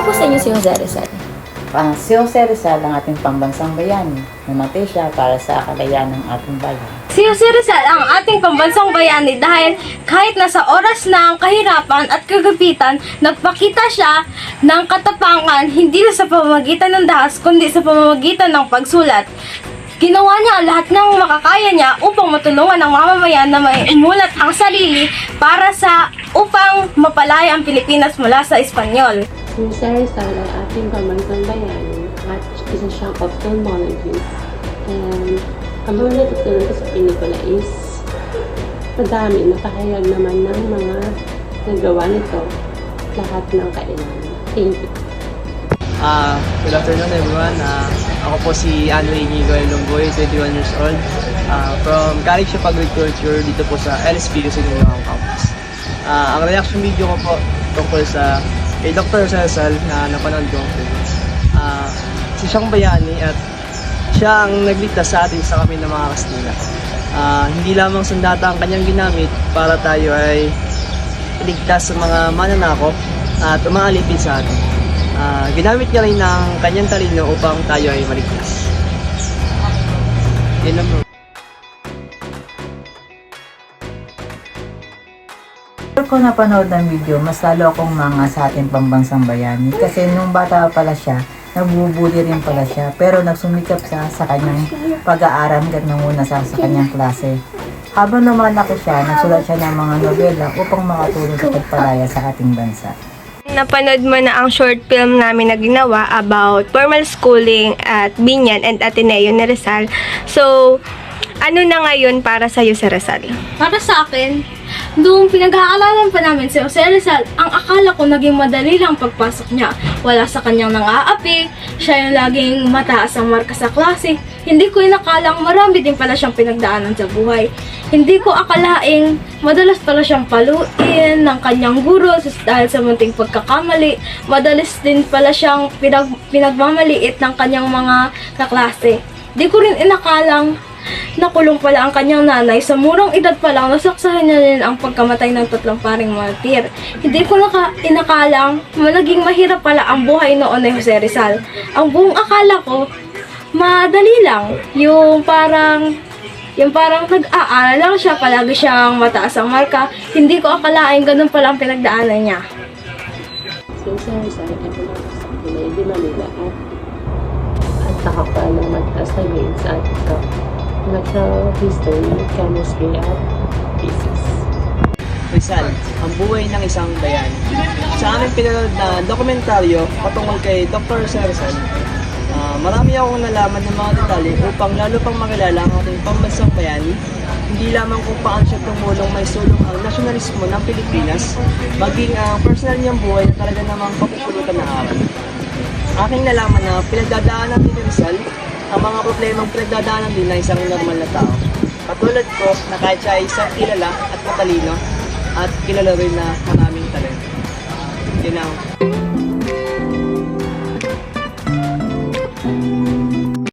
Sino po sa inyo si Jose Rizal? Si Jose Rizal ang ating pambansang bayani. Namatay siya para sa kalayaan ng ating bayan. Si Jose Rizal ang ating pambansang bayani dahil kahit nasa oras ng kahirapan at kagapitan, nagpakita siya ng katapangan hindi na sa pamamagitan ng dahas kundi sa pamamagitan ng pagsulat. Ginawa niya ang lahat ng makakaya niya upang matulungan ang mamamayan na may umulat ang sarili upang mapalaya ang Pilipinas mula sa Espanyol. Si Jose Rizal ay ating pambansang bayani at isa siyang ophthalmologist. And ang mga natutunan ko sa pelikula is madami, napahayag naman ng mga nagawa nito lahat ng kailangan. Thank you. Good afternoon everyone. Ako po si Andre Inigo Longboy, 21 years old. From College of Agriculture dito po sa LSP sa Nunuang Campus. Ang reaction video ko po tungkol sa kay Dr. Rizal na napanood ko. Si siyang bayani at siya ang nagligtas sa atin sa kami ng mga Kastila. Hindi lamang sandata ang kanyang ginamit para tayo ay iligtas sa mga mananakop at umaalipin sa atin. Ginamit niya rin ng kanyang talino upang tayo ay maligtas. Yan lang bro. After ko napanood ng video, mas lalo akong mga sa ating pambansang bayani. Kasi nung bata pala siya, nagbubuli rin pala siya. Pero nagsumikap siya sa kanyang pag-aaral hanggang nanguna sa kanyang klase. Habang lumalaki siya, nagsulat siya ng mga nobela upang makatulong sa pagpalaya sa ating bansa. Napanood mo na ang short film namin na ginawa about formal schooling at Binyan and Ateneo ni Rizal. So, ano na ngayon para sa iyo si Rizal? Para sa akin, nung pinag-aaralan pa namin si Jose Rizal, ang akala ko naging madali lang pagpasok niya. Wala sa kanyang nang-aapi, siya yung laging mataas ang marka sa klase. Hindi ko inakalang marami din pala siyang pinagdaanan sa buhay. Hindi ko akalaing madalas pala siyang paluin ng kanyang guro dahil sa munting pagkakamali. Madalas din pala siyang pinagmamaliit ng kanyang mga kaklase. Di ko rin inakalang nakulong pala ang kanyang nanay. Sa murang edad pa lang, nasaksahan niya rin ang pagkamatay ng 3 paring martir. Hindi ko inakalang naging mahirap pala ang buhay noon ni Jose Rizal. Ang buong akala ko, madali lang. Yung parang nag-aaral lang siya, palagi siyang mataas ang marka. Hindi ko akalain ganun pala ang pinagdaanan niya. Si Jose Rizal ay pumunta sa Pinay Manila at nakapal ng mataas na grades at natural history, chemistry at physics. Rizal, ang buhay ng isang bayani. Sa aming pinanood na dokumentaryo patungkol kay Dr. Rizal, marami akong nalaman ng mga detalye upang lalo pang makilala ang ating pambansang bayani. Hindi lamang kung paano siya tumulong may sulong ang nasyonalismo ng Pilipinas, maging ang personal niyang buhay na talaga namang papupulutan na aral. Aking nalaman na pinagdadaanan ni Rizal ang mga problemang pinagdadaanan din ng isang normal na tao. Katulad ko na kahit siya ay isang kilala at matalino at kilala rin na maraming talento. Yun lang.